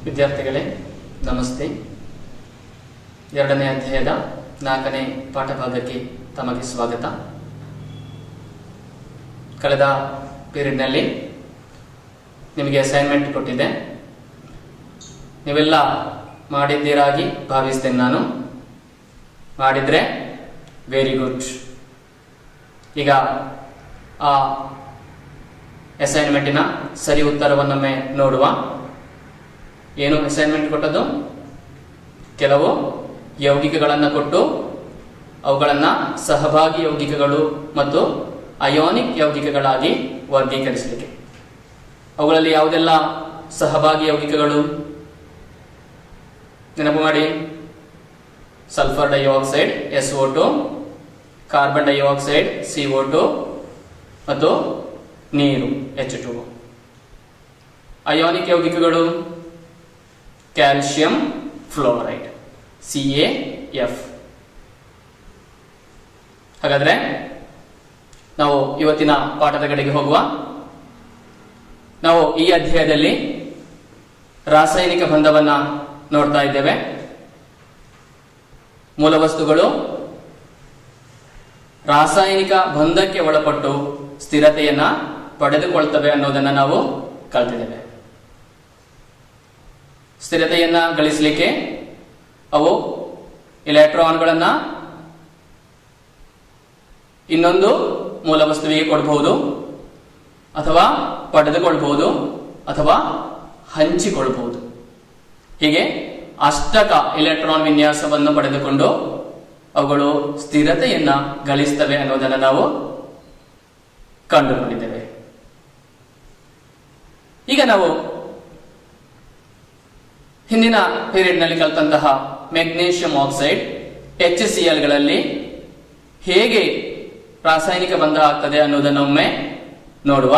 ವಿದ್ಯಾರ್ಥಿಗಳೇ ನಮಸ್ತೆ. ಎರಡನೇ ಅಧ್ಯಾಯದ 4ನೇ ಪಾಠಭಾಗಕ್ಕೆ ತಮಗೆ ಸ್ವಾಗತ. ಕಳೆದ ಪೀರಿಯಡ್ನಲ್ಲಿ ನಿಮಗೆ ಅಸೈನ್ಮೆಂಟ್ ಕೊಟ್ಟಿದ್ದೆ. ನೀವೆಲ್ಲ ಮಾಡಿದ್ದೀರಾಗಿ ಭಾವಿಸ್ತೇನೆ ನಾನು. ಮಾಡಿದ್ರೆ ವೆರಿ ಗುಡ್. ಈಗ ಆ ಅಸೈನ್ಮೆಂಟಿನ ಸರಿ ಉತ್ತರವನ್ನೊಮ್ಮೆ ನೋಡುವ. ಏನು ಅಸೈನ್ಮೆಂಟ್ ಕೊಟ್ಟದ್ದು? ಕೆಲವು ಯೌಗಿಕಗಳನ್ನು ಕೊಟ್ಟು ಅವುಗಳನ್ನು ಸಹಭಾಗಿ ಯೌಗಿಕಗಳು ಮತ್ತು ಅಯೋನಿಕ್ ಯೌಗಿಕಗಳಾಗಿ ವರ್ಗೀಕರಿಸಲಿಕ್ಕೆ. ಅವುಗಳಲ್ಲಿ ಯಾವುದೆಲ್ಲ ಸಹಭಾಗಿ ಯೌಗಿಕಗಳು ನೆನಪು ಮಾಡಿ. Sulphur dioxide SO2, carbon dioxide CO2 ಮತ್ತು ನೀರು H2O. ಅಯೋನಿಕ್ ಯೌಗಿಕಗಳು ಕ್ಯಾಲ್ಸಿಯಂ ಫ್ಲೋರೈಡ್ CaF. ಹಾಗಾದ್ರೆ ನಾವು ಇವತ್ತಿನ ಪಾಠದ ಕಡೆಗೆ ಹೋಗುವ. ನಾವು ಈ ಅಧ್ಯಾಯದಲ್ಲಿ ರಾಸಾಯನಿಕ ಬಂಧವನ್ನ ನೋಡ್ತಾ ಇದ್ದೇವೆ. ಮೂಲವಸ್ತುಗಳು ರಾಸಾಯನಿಕ ಬಂಧಕ್ಕೆ ಒಳಪಟ್ಟು ಸ್ಥಿರತೆಯನ್ನ ಪಡೆದುಕೊಳ್ತವೆ ಅನ್ನೋದನ್ನ ನಾವು ಕಲ್ತಿದ್ದೇವೆ. ಸ್ಥಿರತೆಯನ್ನ ಗಳಿಸಲಿಕ್ಕೆ ಅವು ಇಲೆಕ್ಟ್ರಾನ್ಗಳನ್ನ ಇನ್ನೊಂದು ಮೂಲವಸ್ತುವಿಗೆ ಕೊಡಬಹುದು, ಅಥವಾ ಪಡೆದುಕೊಳ್ಬಹುದು, ಅಥವಾ ಹಂಚಿಕೊಳ್ಳಬಹುದು. ಹೀಗೆ ಅಷ್ಟಕ ಇಲೆಕ್ಟ್ರಾನ್ ವಿನ್ಯಾಸವನ್ನು ಪಡೆದುಕೊಂಡು ಅವುಗಳು ಸ್ಥಿರತೆಯನ್ನ ಗಳಿಸ್ತವೆ ಅನ್ನೋದನ್ನು ನಾವು ಕಂಡುಕೊಂಡಿದ್ದೇವೆ. ಈಗ ನಾವು ಹಿಂದಿನ ಪೀರಿಯಡ್ನಲ್ಲಿ ಕಲಿತಂತಹ ಮೆಗ್ನೀಷಿಯಂ ಆಕ್ಸೈಡ್ HCl ಗಳಲ್ಲಿ ಹೇಗೆ ರಾಸಾಯನಿಕ ಬಂಧ ಆಗ್ತದೆ ಅನ್ನೋದನ್ನು ಒಮ್ಮೆ ನೋಡುವ.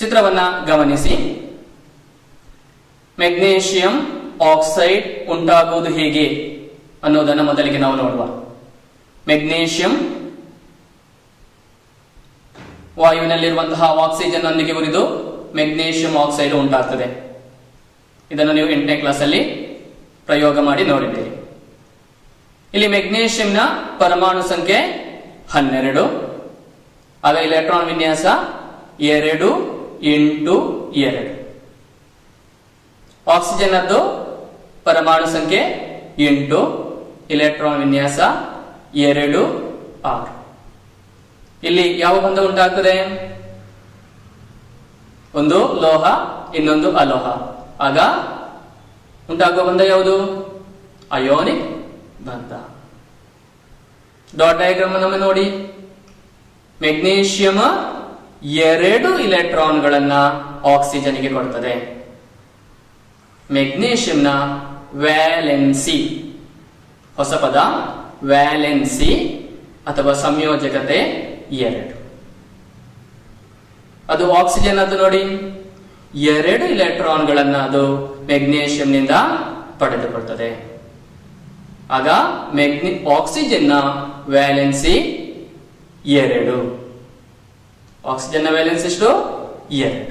ಚಿತ್ರವನ್ನ ಗಮನಿಸಿ. ಮೆಗ್ನೀಷಿಯಂ ಆಕ್ಸೈಡ್ ಉಂಟಾಗುವುದು ಹೇಗೆ ಅನ್ನೋದನ್ನು ಮೊದಲಿಗೆ ನಾವು ನೋಡುವ. ಮೆಗ್ನೀಷಿಯಂ ವಾಯುವಿನಲ್ಲಿರುವಂತಹ ಆಕ್ಸಿಜನ್ ನೊಂದಿಗೆ ಉರಿದು ಮೆಗ್ನೀಷಿಯಂ ಆಕ್ಸೈಡ್ ಉಂಟಾಗ್ತದೆ. ಇದನ್ನು ನೀವು 8ನೇ ಕ್ಲಾಸ್ ಅಲ್ಲಿ ಪ್ರಯೋಗ ಮಾಡಿ ನೋಡಿದ್ದೀರಿ. ಇಲ್ಲಿ ಮೆಗ್ನೀಷಿಯಂನ ಪರಮಾಣು ಸಂಖ್ಯೆ 12. ಆಗ ಇಲೆಕ್ಟ್ರಾನ್ ವಿನ್ಯಾಸ 2 × 2. ಆಕ್ಸಿಜನ್ ಅದ್ದು ಪರಮಾಣು ಸಂಖ್ಯೆ 8, ಇಲೆಕ್ಟ್ರಾನ್ ವಿನ್ಯಾಸ 2 6. ಇಲ್ಲಿ ಯಾವ ಬಂಧ ಉಂಟಾಗ್ತದೆ? ಒಂದು ಲೋಹ, ಇನ್ನೊಂದು ಅಲೋಹ. ಆಗ ಉಂಟಾಗುವ ಬಂಧ ಯಾವುದು? ಅಯೋನಿಕ್ ಬಂಧ. ಡಾಟ್ ಡಯಾಗ್ರಾಮ್ ಅನ್ನು ನೋಡಿ. ಮೆಗ್ನೀಷಿಯಂ 2 ಇಲೆಕ್ಟ್ರಾನ್ಗಳನ್ನ ಆಕ್ಸಿಜನ್ಗೆ ಕೊಡ್ತದೆ. ಮೆಗ್ನೀಷಿಯಂನ ವ್ಯಾಲೆನ್ಸಿ, ಹೊಸ ಪದ ವ್ಯಾಲೆನ್ಸಿ ಅಥವಾ ಸಂಯೋಜಕತೆ 2. ಅದು ಆಕ್ಸಿಜನ್ ಅದು ನೋಡಿ 2 ಇಲೆಕ್ಟ್ರಾನ್ಗಳನ್ನ ಅದು ಮೆಗ್ನೀಷಿಯಂನಿಂದ ಪಡೆದುಕೊಳ್ತದೆ. ಆಗ ಆಕ್ಸಿಜನ್ನ ವ್ಯಾಲೆನ್ಸಿ 2. ಆಕ್ಸಿಜನ್ನ ವ್ಯಾಲೆನ್ಸಿ ಎಷ್ಟು? 2.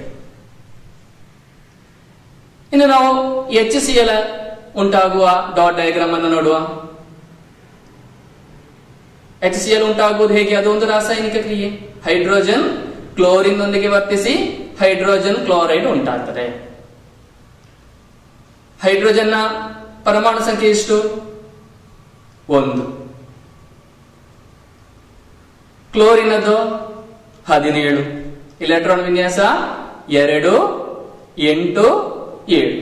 ಇನ್ನು ನಾವು HCl ಉಂಟಾಗುವ ಡಾಟ್ ಡಯಾಗ್ರಾಮ್ ಅನ್ನು ನೋಡುವ. HCl ಉಂಟಾಗುವುದು ಹೇಗೆ? ಅದು ಒಂದು ರಾಸಾಯನಿಕ ಕ್ರಿಯೆ. ಹೈಡ್ರೋಜನ್ ಕ್ಲೋರಿನ್ ನೊಂದಿಗೆ ವರ್ತಿಸಿ ಹೈಡ್ರೋಜನ್ ಕ್ಲೋರೈಡ್ ಉಂಟಾಗ್ತದೆ. ಹೈಡ್ರೋಜನ್ನ ಪರಮಾಣು ಸಂಖ್ಯೆ ಎಷ್ಟು? 1. ಕ್ಲೋರಿನ್ ಅದು 17. ಇಲೆಕ್ಟ್ರಾನ್ ವಿನ್ಯಾಸ 2 8 7.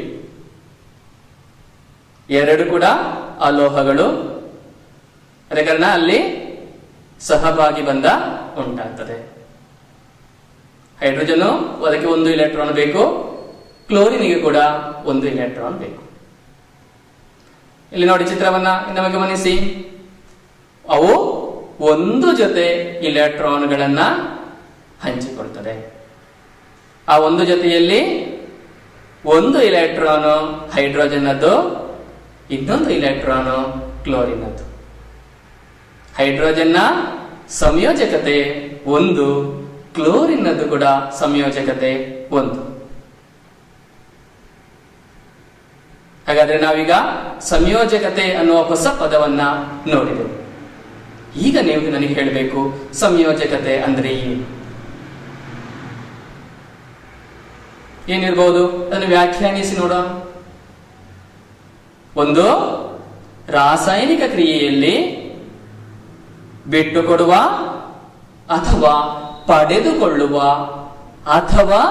2 ಕೂಡ ಅಲೋಹಗಳು, ಅದೇ ಕಾರಣ ಅಲ್ಲಿ ಸಹಭಾಗಿ ಬಂಧ ಉಂಟಾಗ್ತದೆ. ಹೈಡ್ರೋಜನ್ ಅದಕ್ಕೆ 1 ಇಲೆಕ್ಟ್ರಾನ್ ಬೇಕು, ಕ್ಲೋರಿನ್ಗೆ ಕೂಡ 1 ಇಲೆಕ್ಟ್ರಾನ್ ಬೇಕು. ಇಲ್ಲಿ ನೋಡಿ ಚಿತ್ರವನ್ನ ಇನ್ನೊಮ್ಮೆ ಗಮನಿಸಿ. ಅವು 1 ಜೊತೆ ಇಲೆಕ್ಟ್ರಾನ್ಗಳನ್ನ ಹಂಚಿಕೊಳ್ತದೆ. ಆ 1 ಜೊತೆಯಲ್ಲಿ 1 ಇಲೆಕ್ಟ್ರಾನ್ ಹೈಡ್ರೋಜನ್ ಅದ್ದು, ಇನ್ನೊಂದು ಇಲೆಕ್ಟ್ರಾನ್ ಕ್ಲೋರಿನ್ ಅದ್ದು. ಹೈಡ್ರೋಜನ್ನ ಸಂಯೋಜಕತೆ 1, ಕ್ಲೋರಿನ್ ಅದ್ದು ಕೂಡ ಸಂಯೋಜಕತೆ 1. ಹಾಗಾದ್ರೆ ನಾವೀಗ ಸಂಯೋಜಕತೆ ಅನ್ನುವ ಹೊಸ ಪದವನ್ನ ನೋಡಿದೆವು. ಈಗ ನೀವು ನನಗೆ ಹೇಳಬೇಕು, ಸಂಯೋಜಕತೆ ಅಂದ್ರೆ ಏನಿರ್ಬಹುದು? ಅದನ್ನು ವ್ಯಾಖ್ಯಾನಿಸಿ ನೋಡೋಣ. ಒಂದು ರಾಸಾಯನಿಕ ಕ್ರಿಯೆಯಲ್ಲಿ ಬಿಟ್ಟುಕೊಡುವ ಅಥವಾ ಪಡೆದುಕೊಳ್ಳುವ ಅಥವಾ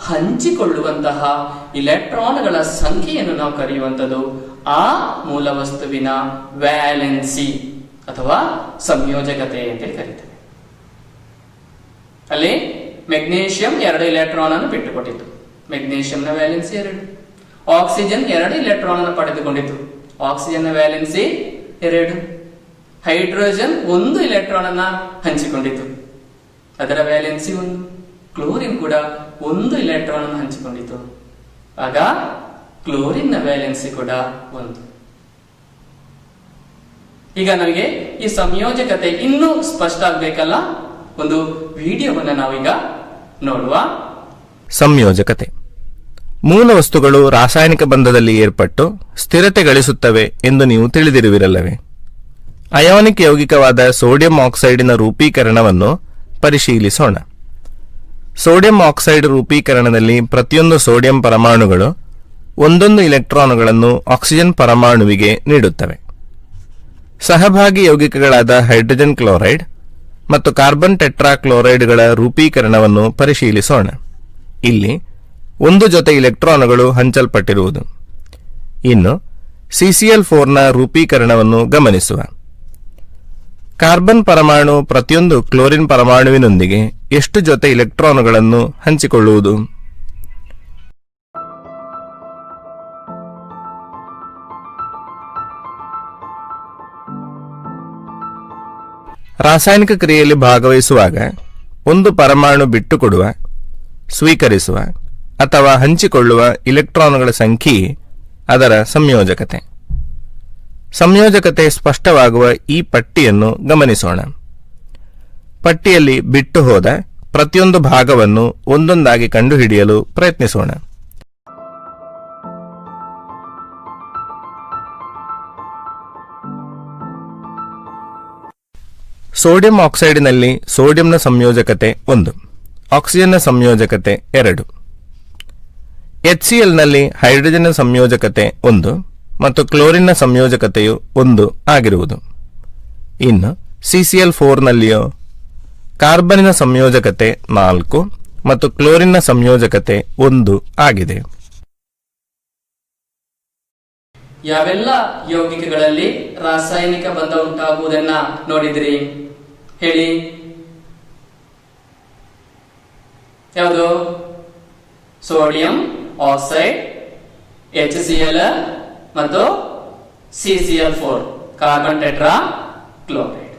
ಹಂಚಿಕೊಳ್ಳುವಂತಹ ಇಲೆಕ್ಟ್ರಾನ್ಗಳ ಸಂಖ್ಯೆಯನ್ನು ನಾವು ಕರೆಯುವಂಥದ್ದು ಆ ಮೂಲ ವಸ್ತುವಿನ ವ್ಯಾಲೆನ್ಸಿ ಅಥವಾ ಸಂಯೋಜಕತೆ ಅಂತ ಕರೀತೇವೆ. ಅಲ್ಲಿ ಮೆಗ್ನೀಷಿಯಂ 2 ಇಲೆಕ್ಟ್ರಾನ್ ಅನ್ನು ಬಿಟ್ಟುಕೊಟ್ಟಿತ್ತು, ಮೆಗ್ನೀಷಿಯಂನ ವ್ಯಾಲೆನ್ಸಿ 2. ಆಕ್ಸಿಜನ್ 2 ಇಲೆಕ್ಟ್ರಾನ್ ಅನ್ನು ಪಡೆದುಕೊಂಡಿತ್ತು, ಆಕ್ಸಿಜನ್ ನ ವ್ಯಾಲೆನ್ಸಿ 2. ಹೈಡ್ರೋಜನ್ 1 ಇಲೆಕ್ಟ್ರಾನ್ ಅನ್ನ ಹಂಚಿಕೊಂಡಿತ್ತು, ಅದರ ವ್ಯಾಲೆನ್ಸಿ 1. ಕ್ಲೋರಿನ್ ಕೂಡ 1 ಇಲೆಕ್ಟ್ರಾನ್ ಅನ್ನು ಹಂಚಿಕೊಂಡಿತು, ಆಗ ಕ್ಲೋರಿನ್ ನ ವ್ಯಾಲೆನ್ಸಿ ಕೂಡ 1. ಈಗ ನಮಗೆ ಈ ಸಂಯೋಜಕತೆ ಇನ್ನೂ ಸ್ಪಷ್ಟ ಆಗ್ಬೇಕಲ್ಲ, ಒಂದು ವಿಡಿಯೋವನ್ನ ನಾವೀಗ ನೋಡುವ. ಸಂಯೋಜಕತೆ ಮೂಲ ವಸ್ತುಗಳು ರಾಸಾಯನಿಕ ಬಂಧದಲ್ಲಿ ಏರ್ಪಟ್ಟು ಸ್ಥಿರತೆ ಗಳಿಸುತ್ತವೆ ಎಂದು ನೀವು ತಿಳಿದಿರುವಿರಲ್ಲವೇ? ಅಯಾನಿಕ್ ಯೌಗಿಕವಾದ ಸೋಡಿಯಂ ಆಕ್ಸೈಡಿನ ರೂಪೀಕರಣವನ್ನು ಪರಿಶೀಲಿಸೋಣ. ಸೋಡಿಯಂ ಆಕ್ಸೈಡ್ ರೂಪೀಕರಣದಲ್ಲಿ ಪ್ರತಿಯೊಂದು ಸೋಡಿಯಂ ಪರಮಾಣುಗಳು 1 ಇಲೆಕ್ಟ್ರಾನ್ಗಳನ್ನು ಆಕ್ಸಿಜನ್ ಪರಮಾಣುವಿಗೆ ನೀಡುತ್ತವೆ. ಸಹಭಾಗಿ ಯೌಗಿಕಗಳಾದ ಹೈಡ್ರೋಜನ್ ಕ್ಲೋರೈಡ್ ಮತ್ತು ಕಾರ್ಬನ್ ಟೆಟ್ರಾಕ್ಲೋರೈಡ್ಗಳ ರೂಪೀಕರಣವನ್ನು ಪರಿಶೀಲಿಸೋಣ. ಇಲ್ಲಿ 1 ಜೊತೆ ಇಲೆಕ್ಟ್ರಾನ್ಗಳು ಹಂಚಲ್ಪಟ್ಟಿರುವುದು. ಇನ್ನು CCl4 ನ ರೂಪೀಕರಣವನ್ನು ಗಮನಿಸುವ. ಕಾರ್ಬನ್ ಪರಮಾಣು ಪ್ರತಿಯೊಂದು ಕ್ಲೋರಿನ್ ಪರಮಾಣುವಿನೊಂದಿಗೆ ಎಷ್ಟು ಜೊತೆ ಇಲೆಕ್ಟ್ರಾನ್ಗಳನ್ನು ಹಂಚಿಕೊಳ್ಳುವುದು? ರಾಸಾಯನಿಕ ಕ್ರಿಯೆಯಲ್ಲಿ ಭಾಗವಹಿಸುವಾಗ ಒಂದು ಪರಮಾಣು ಬಿಟ್ಟುಕೊಡುವ, ಸ್ವೀಕರಿಸುವ ಅಥವಾ ಹಂಚಿಕೊಳ್ಳುವ ಇಲೆಕ್ಟ್ರಾನ್ಗಳ ಸಂಖ್ಯೆ ಅದರ ಸಂಯೋಜಕತೆ. ಸಂಯೋಜಕತೆ ಸ್ಪಷ್ಟವಾಗುವ ಈ ಪಟ್ಟಿಯನ್ನು ಗಮನಿಸೋಣ. ಪಟ್ಟಿಯಲ್ಲಿ ಬಿಟ್ಟು ಹೋದ ಪ್ರತಿಯೊಂದು ಭಾಗವನ್ನು ಒಂದೊಂದಾಗಿ ಕಂಡುಹಿಡಿಯಲು ಪ್ರಯತ್ನಿಸೋಣ. ಸೋಡಿಯಂ ಆಕ್ಸೈಡಿನಲ್ಲಿ ಸೋಡಿಯಂನ ಸಂಯೋಜಕತೆ 1, ಆಕ್ಸಿಜನ್ನ ಸಂಯೋಜಕತೆ 2. HClನಲ್ಲಿ ಹೈಡ್ರೋಜನ್ನ ಸಂಯೋಜಕತೆ 1 ಮತ್ತು ಕ್ಲೋರಿನ್ನ ಸಂಯೋಜಕತೆಯು 1 ಆಗಿರುವುದು. ಇನ್ನು CCl4ನಲ್ಲಿಯೋ ಕಾರ್ಬನಿನ ಸಂಯೋಜಕತೆ 4 ಮತ್ತು ಕ್ಲೋರಿನ್ನ ಸಂಯೋಜಕತೆ 1 ಆಗಿದೆ. ಯಾವೆಲ್ಲ ಯೌಗಿಕಗಳಲ್ಲಿ ರಾಸಾಯನಿಕ ಬಂಧ ಉಂಟಾಗುವುದನ್ನ ನೋಡಿದ್ರಿ ಹೇಳಿ? ಯಾವುದು? ಸೋಡಿಯಂ ಆಕ್ಸೈಡ್, HCl ಮತ್ತು CCl4 carbon tetra chloride.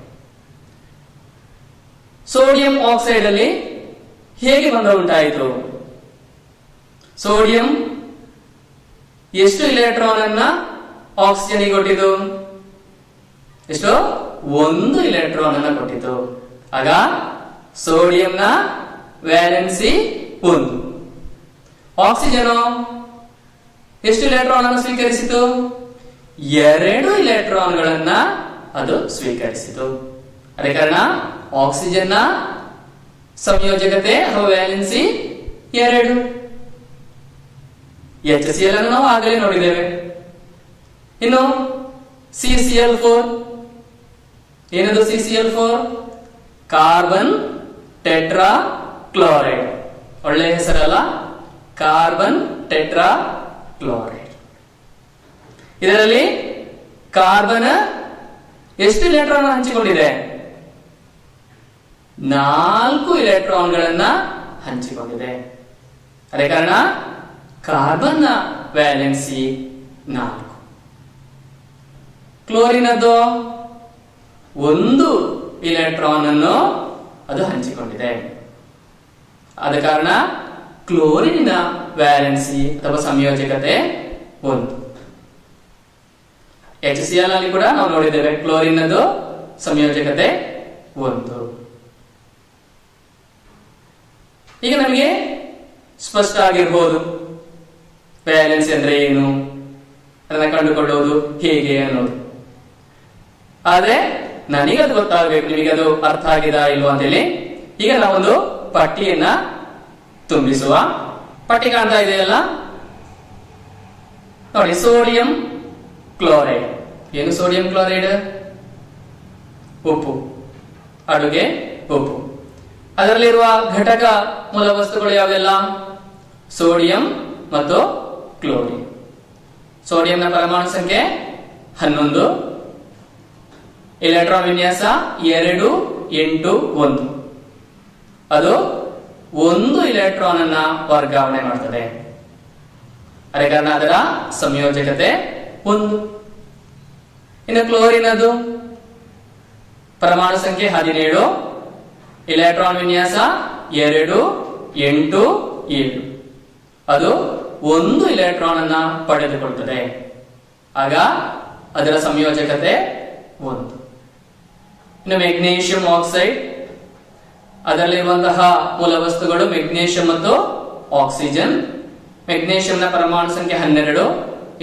Sodium oxide ಅಲ್ಲಿ ಹೇಗೆ ಬಂಧ ಉಂಟಾಯಿತು? ಸೋಡಿಯಂ ಎಷ್ಟು ಇಲೆಕ್ಟ್ರಾನ್ ಅನ್ನ ಆಕ್ಸಿಜನ್ ಕೊಟ್ಟಿತು? ಎಷ್ಟು? 1 ಇಲೆಕ್ಟ್ರಾನ್ ಅನ್ನ ಕೊಟ್ಟಿತು. ಆಗ ಸೋಡಿಯಂನ ವ್ಯಾಲೆನ್ಸಿ 1. ಆಕ್ಸಿಜನ್ ಎಷ್ಟು ಇಲೆಕ್ಟ್ರಾನ್ ಅನ್ನು ಸ್ವೀಕರಿಸಿತು? 2 ಇಲೆಕ್ಟ್ರಾನ್ಗಳನ್ನ ಅದು ಸ್ವೀಕರಿಸಿತು. ಅದೇ ಕಾರಣ ಆಕ್ಸಿಜನ್ನ ಸಂಯೋಜಕತೆ ಅಥವಾ ವ್ಯಾಲೆನ್ಸಿ 2. HCl ಅನ್ನು ನಾವು ಆಗಲೇ ನೋಡಿದ್ದೇವೆ. ಇನ್ನು CCl4 ಏನದು? CCl4 carbon tetra chloride. ಒಳ್ಳೆಯ ಹೆಸರಲ್ಲ, ಕಾರ್ಬನ್ ಟೆಟ್ರಾ ಕ್ಲೋರೈಡ್. ಇದರಲ್ಲಿ ಕಾರ್ಬನ್ ಎಷ್ಟು ಇಲೆಕ್ಟ್ರಾನ್ ಹಂಚಿಕೊಂಡಿದೆ? 4 ಇಲೆಕ್ಟ್ರಾನ್ಗಳನ್ನ ಹಂಚಿಕೊಂಡಿದೆ. ಅದೇ ಕಾರಣ ಕಾರ್ಬನ್ ನ ವ್ಯಾಲೆನ್ಸಿ 4. ಕ್ಲೋರಿನ್ ಅದು 1 ಇಲೆಕ್ಟ್ರಾನ್ ಅನ್ನು ಅದು ಹಂಚಿಕೊಂಡಿದೆ. ಆದ ಕಾರಣ ಕ್ಲೋರಿನ್ ವ್ಯಾಲೆನ್ಸಿ ಅಥವಾ ಸಂಯೋಜಕತೆ 1. HCl ಅಲ್ಲಿ ಕೂಡ ನಾವು ನೋಡಿದ್ದೇವೆ, ಕ್ಲೋರಿನ್ ಅದು ಸಂಯೋಜಕತೆ 1. ಈಗ ನಮಗೆ ಸ್ಪಷ್ಟ ಆಗಿರ್ಬೋದು ವ್ಯಾಲೆನ್ಸಿ ಅಂದ್ರೆ ಏನು, ಅದನ್ನ ಕಂಡುಕೊಳ್ಳುವುದು ಹೇಗೆ ಅನ್ನೋದು. ಆದ್ರೆ ನನಗದು ಗೊತ್ತಾಗಬೇಕು, ನಿಮಗದು ಅರ್ಥ ಆಗಿದಾ ಇಲ್ವಾ ಅಂತೇಳಿ. ಈಗ ನಾವೊಂದು ಪಟ್ಟಿಯನ್ನ ತುಂಬಿಸುವ. ಪಟ್ಟಿ ಕಾಣ್ತಾ ಇದೆಯಲ್ಲ ನೋಡಿ, ಸೋಡಿಯಂ ಕ್ಲೋರೈಡ್. ಏನು ಸೋಡಿಯಂ ಕ್ಲೋರೈಡ್? ಉಪ್ಪು, ಅಡುಗೆ ಉಪ್ಪು. ಅದರಲ್ಲಿರುವ ಘಟಕ ಮೂಲ ವಸ್ತುಗಳು ಯಾವೆಲ್ಲ? ಸೋಡಿಯಂ ಮತ್ತು ಕ್ಲೋರಿನ್. ಸೋಡಿಯಂನ ಪರಮಾಣು ಸಂಖ್ಯೆ 11, ಇಲೆಕ್ಟ್ರಾನ್ ವಿನ್ಯಾಸ 2, 8, 1. ಅದು 1 ಇಲೆಕ್ಟ್ರಾನ್ ಅನ್ನ ವರ್ಗಾವಣೆ ಮಾಡ್ತದೆ. ಅದೇ ಕಾರಣ ಅದರ ಸಂಯೋಜಕತೆ 1. ಇನ್ನು ಕ್ಲೋರಿನ್ ಅದು ಪರಮಾಣು ಸಂಖ್ಯೆ 17, ಇಲೆಕ್ಟ್ರಾನ್ ವಿನ್ಯಾಸ 2, 8, 7. ಅದು 1 ಇಲೆಕ್ಟ್ರಾನ್ ಅನ್ನ ಪಡೆದುಕೊಳ್ಳುತ್ತದೆ. ಆಗ ಅದರ ಸಂಯೋಜಕತೆ 1. ಇನ್ನು ಮೆಗ್ನೀಷಿಯಂ ಆಕ್ಸೈಡ್, ಅದರಲ್ಲಿರುವಂತಹ ಮೂಲ ವಸ್ತುಗಳು ಮೆಗ್ನೀಷಿಯಂ ಮತ್ತು ಆಕ್ಸಿಜನ್. ಮೆಗ್ನೀಷಿಯಂನ ಪರಮಾಣು ಸಂಖ್ಯೆ 12,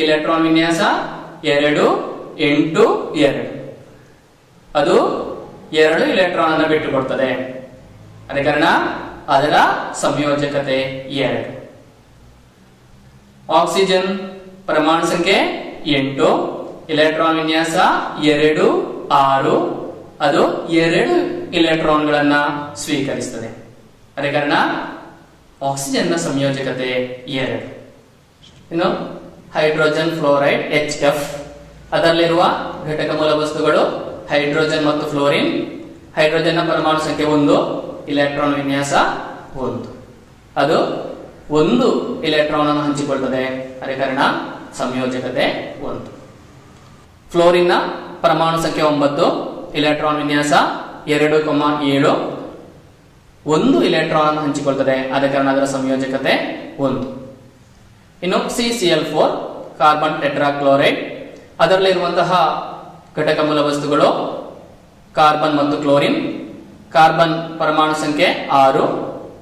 ಇಲೆಕ್ಟ್ರಾನ್ ವಿನ್ಯಾಸ 2, 8, 2. ಅದು 2 ಇಲೆಕ್ಟ್ರಾನ್ ಅನ್ನು ಬಿಟ್ಟುಕೊಡ್ತದೆ. ಅದೇ ಕಾರಣ ಅದರ ಸಂಯೋಜಕತೆ 2. ಆಕ್ಸಿಜನ್ ಪರಮಾಣು ಸಂಖ್ಯೆ 8, ಇಲೆಕ್ಟ್ರಾನ್ ವಿನ್ಯಾಸ 2, 6. ಅದು 2 ಇಲೆಕ್ಟ್ರಾನ್ಗಳನ್ನ ಸ್ವೀಕರಿಸುತ್ತದೆ. ಅದೇ ಕಾರಣ ಆಕ್ಸಿಜನ್ನ ಸಂಯೋಜಕತೆ 2. ಇನ್ನು ಹೈಡ್ರೋಜನ್ ಫ್ಲೋರೈಡ್ HF, ಅದರಲ್ಲಿರುವ ಘಟಕ ಮೂಲ ವಸ್ತುಗಳು ಹೈಡ್ರೋಜನ್ ಮತ್ತು ಫ್ಲೋರಿನ್. ಹೈಡ್ರೋಜನ್ನ ಪರಮಾಣು ಸಂಖ್ಯೆ 1, ಇಲೆಕ್ಟ್ರಾನ್ ವಿನ್ಯಾಸ 1. ಅದು 1 ಇಲೆಕ್ಟ್ರಾನ್ ಅನ್ನು ಹಂಚಿಕೊಳ್ಳುತ್ತದೆ. ಅದೇ ಕಾರಣ ಸಂಯೋಜಕತೆ 1. ಫ್ಲೋರಿನ್ನ ಪರಮಾಣು ಸಂಖ್ಯೆ 9, ಇಲೆಕ್ಟ್ರಾನ್ ವಿನ್ಯಾಸ 2,7. 1 ಇಲೆಕ್ಟ್ರಾನ್ ಅನ್ನು ಹಂಚಿಕೊಳ್ಳುತ್ತದೆ. ಆದ ಕಾರಣ ಅದರ ಸಂಯೋಜಕತೆ 1. ಇನ್ನು CCl4 ಕಾರ್ಬನ್ ಟೆಟ್ರಾಕ್ಲೋರೈಡ್, ಅದರಲ್ಲಿರುವಂತಹ ಘಟಕ ಮೂಲ ವಸ್ತುಗಳು ಕಾರ್ಬನ್ ಮತ್ತು ಕ್ಲೋರಿನ್. ಕಾರ್ಬನ್ ಪರಮಾಣು ಸಂಖ್ಯೆ 6,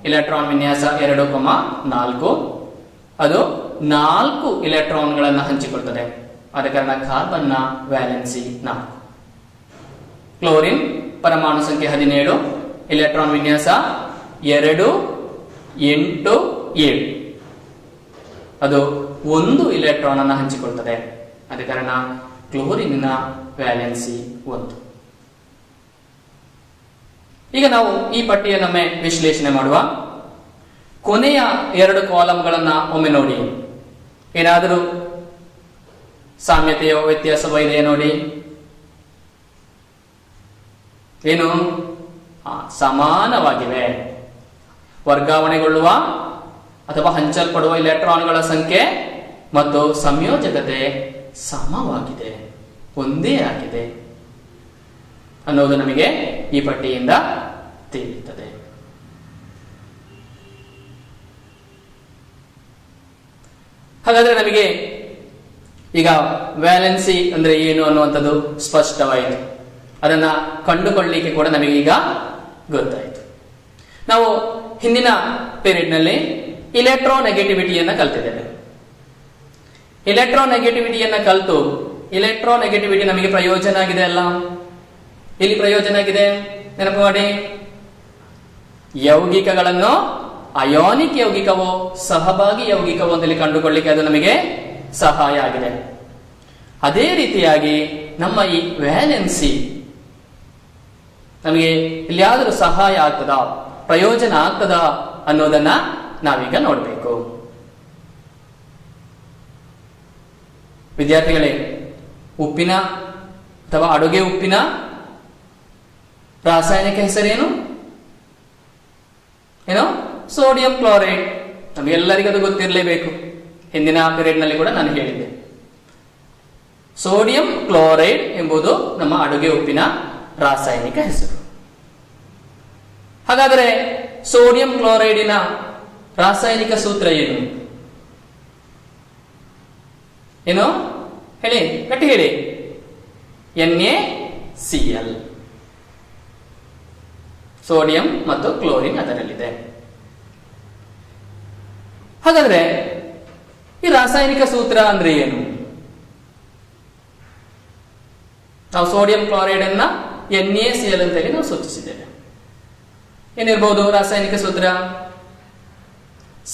ಇಲೆಕ್ಟ್ರಾನ್ ವಿನ್ಯಾಸ 2,4. ಅದು 4 ಇಲೆಕ್ಟ್ರಾನ್ಗಳನ್ನು ಹಂಚಿಕೊಳ್ಳುತ್ತದೆ. ಆದ ಕಾರಣ ಕಾರ್ಬನ್ನ ವ್ಯಾಲೆನ್ಸಿ 4. ಕ್ಲೋರಿನ್ ಪರಮಾಣು ಸಂಖ್ಯೆ 17, ಇಲೆಕ್ಟ್ರಾನ್ ವಿನ್ಯಾಸ 2, 8, 7. ಅದು 1 ಇಲೆಕ್ಟ್ರಾನ್ ಅನ್ನು ಹಂಚಿಕೊಳ್ಳುತ್ತದೆ. ಆದ ಕಾರಣ ಕ್ಲೋರಿನ್ನ ವ್ಯಾಲೆನ್ಸಿ 1. ಈಗ ನಾವು ಈ ಪಟ್ಟಿಯನ್ನೊಮ್ಮೆ ವಿಶ್ಲೇಷಣೆ ಮಾಡುವ. ಕೊನೆಯ 2 ಕಾಲಂಗಳನ್ನ ಒಮ್ಮೆ ನೋಡಿ. ಏನಾದರೂ ಸಾಮ್ಯತೆಯೋ ವ್ಯತ್ಯಾಸವೋ ಇದೆಯಾ ನೋಡಿ. ಏನು? ಸಮಾನವಾಗಿವೆ. ವರ್ಗಾವಣೆಗೊಳ್ಳುವ ಅಥವಾ ಹಂಚಲ್ಪಡುವ ಇಲೆಕ್ಟ್ರಾನ್ಗಳ ಸಂಖ್ಯೆ ಮತ್ತು ಸಂಯೋಜಕತೆ ಸಮವಾಗಿದೆ, ಒಂದೇ ಆಗಿದೆ ಅನ್ನೋದು ನಮಗೆ ಈ ಪಟ್ಟಿಯಿಂದ ತಿಳಿಯುತ್ತದೆ. ಹಾಗಾದ್ರೆ ನಮಗೆ ಈಗ ವ್ಯಾಲೆನ್ಸಿ ಅಂದ್ರೆ ಏನು ಅನ್ನುವಂಥದ್ದು ಸ್ಪಷ್ಟವಾಯಿತು. ಅದನ್ನ ಕಂಡುಕೊಳ್ಳಲಿಕ್ಕೆ ಕೂಡ ನಮಗೆ ಈಗ ಗೊತ್ತಾಯಿತು. ನಾವು ಹಿಂದಿನ ಪೀರಿಯಡ್ ನಲ್ಲಿ ಇಲೆಕ್ಟ್ರೋನೆಗೆಟಿವಿಟಿಯನ್ನ ಕಲ್ತಿದ್ದೇವೆ. ಇಲೆಕ್ಟ್ರೋನೆಗೆಟಿವಿಟಿಯನ್ನ ಕಲಿತು ಇಲೆಕ್ಟ್ರೋನೆಗೆಟಿವಿಟಿ ನಮಗೆ ಪ್ರಯೋಜನ ಆಗಿದೆ ಅಲ್ಲ? ಇಲ್ಲಿ ಪ್ರಯೋಜನ ಆಗಿದೆ, ನೆನಪು ಮಾಡಿ. ಯೌಗಿಕಗಳನ್ನು ಅಯೋನಿಕ್ ಯೌಗಿಕವೋ ಸಹಭಾಗಿ ಯೌಗಿಕವೋ ಅಂತೇಳಿ ಕಂಡುಕೊಳ್ಳಿಕ್ಕೆ ಅದು ನಮಗೆ ಸಹಾಯ ಆಗಿದೆ. ಅದೇ ರೀತಿಯಾಗಿ ನಮ್ಮ ಈ ವ್ಯಾಲೆನ್ಸಿ ನಮಗೆ ಎಲ್ಲಿಯಾದರೂ ಸಹಾಯ ಆಗ್ತದಾ, ಪ್ರಯೋಜನ ಆಗ್ತದಾ ಅನ್ನೋದನ್ನ ನಾವೀಗ ನೋಡಬೇಕು. ವಿದ್ಯಾರ್ಥಿಗಳೇ, ಉಪ್ಪಿನ ಅಥವಾ ಅಡುಗೆ ಉಪ್ಪಿನ ರಾಸಾಯನಿಕ ಹೆಸರೇನು? ಏನು? Sodium chloride. ನಮಗೆಲ್ಲರಿಗೂ ಅದು ಗೊತ್ತಿರಲೇಬೇಕು. ಹಿಂದಿನ ಪೀರಿಯಡ್ ನಲ್ಲಿ ಕೂಡ ನಾನು ಹೇಳಿದ್ದೆ. ಸೋಡಿಯಂ ಕ್ಲೋರೈಡ್ ಎಂಬುದು ನಮ್ಮ ಅಡುಗೆ ಉಪ್ಪಿನ ರಾಸಾಯನಿಕ ಹೆಸರು. ಹಾಗಾದರೆ ಸೋಡಿಯಂ ಕ್ಲೋರೈಡಿನ ರಾಸಾಯನಿಕ ಸೂತ್ರ ಏನು? ಏನು ಹೇಳಿ, ಗಟ್ಟಿ ಹೇಳಿ. NaCl. ಸೋಡಿಯಂ ಮತ್ತು ಕ್ಲೋರಿನ್ ಅದರಲ್ಲಿದೆ. ಹಾಗಾದ್ರೆ ಈ ರಾಸಾಯನಿಕ ಸೂತ್ರ ಅಂದ್ರೆ ಏನು? ನಾವು ಸೋಡಿಯಂ ಕ್ಲೋರೈಡ್ ಅನ್ನ NaCl ಅಂತೇಳಿ ನಾವು ಸೂಚಿಸಿದ್ದೇವೆ. ಏನಿರ್ಬಹುದು ರಾಸಾಯನಿಕ ಸೂತ್ರ?